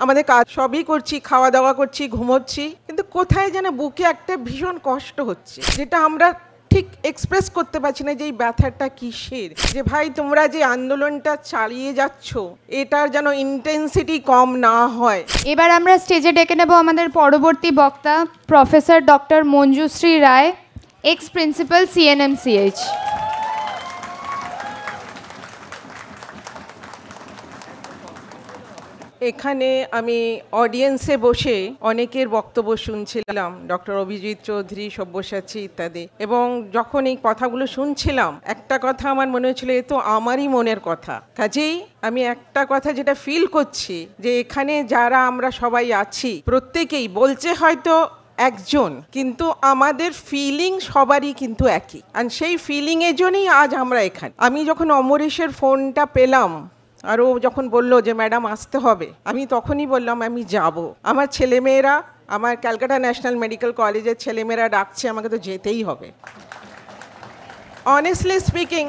আমাদের কাজ সবই করছি, খাওয়া দাওয়া করছি, ঘুমোচ্ছি, কিন্তু কোথায় যেন বুকে একটা ভীষণ কষ্ট হচ্ছে, যেটা আমরা ঠিক এক্সপ্রেস করতে পারছি না যে এই ব্যথাটা কিসের। যে ভাই তোমরা যে আন্দোলনটা চালিয়ে যাচ্ছ এটার যেন ইন্টেন্সিটি কম না হয়। এবার আমরা স্টেজে ডেকে নেব আমাদের পরবর্তী বক্তা প্রফেসর ডক্টর মঞ্জুশ্রী রায়, এক্স প্রিন্সিপাল CNMCH। এখানে আমি অডিয়েন্সে বসে অনেকের বক্তব্য শুনছিলাম, ডক্টর অভিজিৎ চৌধুরী, সব্যসাচী ইত্যাদি, এবং যখন এই কথাগুলো শুনছিলাম একটা কথা আমার মনে হচ্ছিল এ তো আমারই মনের কথা। কাজেই আমি একটা কথা যেটা ফিল করছি যে এখানে যারা আমরা সবাই আছি প্রত্যেকেই বলছে হয়তো একজন, কিন্তু আমাদের ফিলিং সবারই কিন্তু একই, আর সেই ফিলিংয়ের জন্যই আজ আমরা এখানে। আমি যখন অমরেশের ফোনটা পেলাম আর ও যখন বলল যে ম্যাডাম আসতে হবে, আমি তখনই বললাম আমি যাব। আমার ছেলেমেয়েরা, আমার ক্যালকাটা ন্যাশনাল মেডিকেল কলেজের ছেলেমেয়েরা ডাকছে, আমাকে তো যেতেই হবে। অনেস্টলি স্পিকিং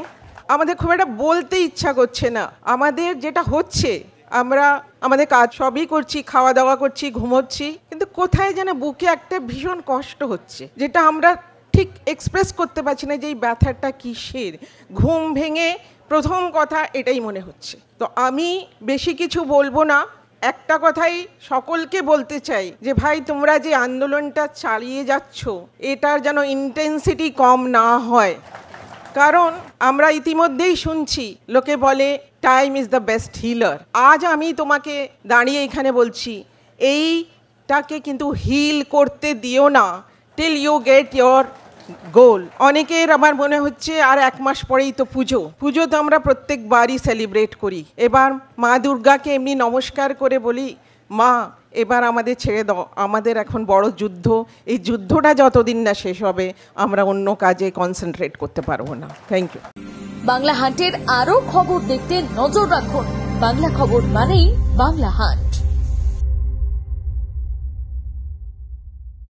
আমাদের খুব একটা বলতে ইচ্ছা করছে না। আমাদের যেটা হচ্ছে, আমরা আমাদের কাজ সবই করছি, খাওয়া দাওয়া করছি, ঘুমোচ্ছি, কিন্তু কোথায় যেন বুকে একটা ভীষণ কষ্ট হচ্ছে, যেটা আমরা ঠিক এক্সপ্রেস করতে পারছি না যে এই ব্যথাটা কিসের। ঘুম ভেঙে প্রথম কথা এটাই মনে হচ্ছে। তো আমি বেশি কিছু বলবো না, একটা কথাই সকলকে বলতে চাই যে ভাই তোমরা যে আন্দোলনটা চালিয়ে যাচ্ছ এটার যেন ইন্টেন্সিটি কম না হয়। কারণ আমরা ইতিমধ্যেই শুনছি লোকে বলে time is the best healer. আজ আমি তোমাকে দাঁড়িয়ে এখানে বলছি এইটাকে কিন্তু হিল করতে দিও না till you get your goal. অনেকের আমার মনে হচ্ছে আর 1 মাস পরেই তো পুজো। পুজো তো আমরা প্রত্যেকবারই সেলিব্রেট করি। এবার মা দুর্গাকে এমনি নমস্কার করে বলি, মা এবার আমাদের ছেড়ে দাও, আমাদের এখন বড় যুদ্ধ, এই যুদ্ধটা যতদিন না শেষ হবে আমরা অন্য কাজে কনসেন্ট্রেট করতে পারবো না। Thank you. বাংলা হান্টের আরো খবর দেখতে নজর রাখুন। বাংলা খবর মানেই বাংলা হান্ট।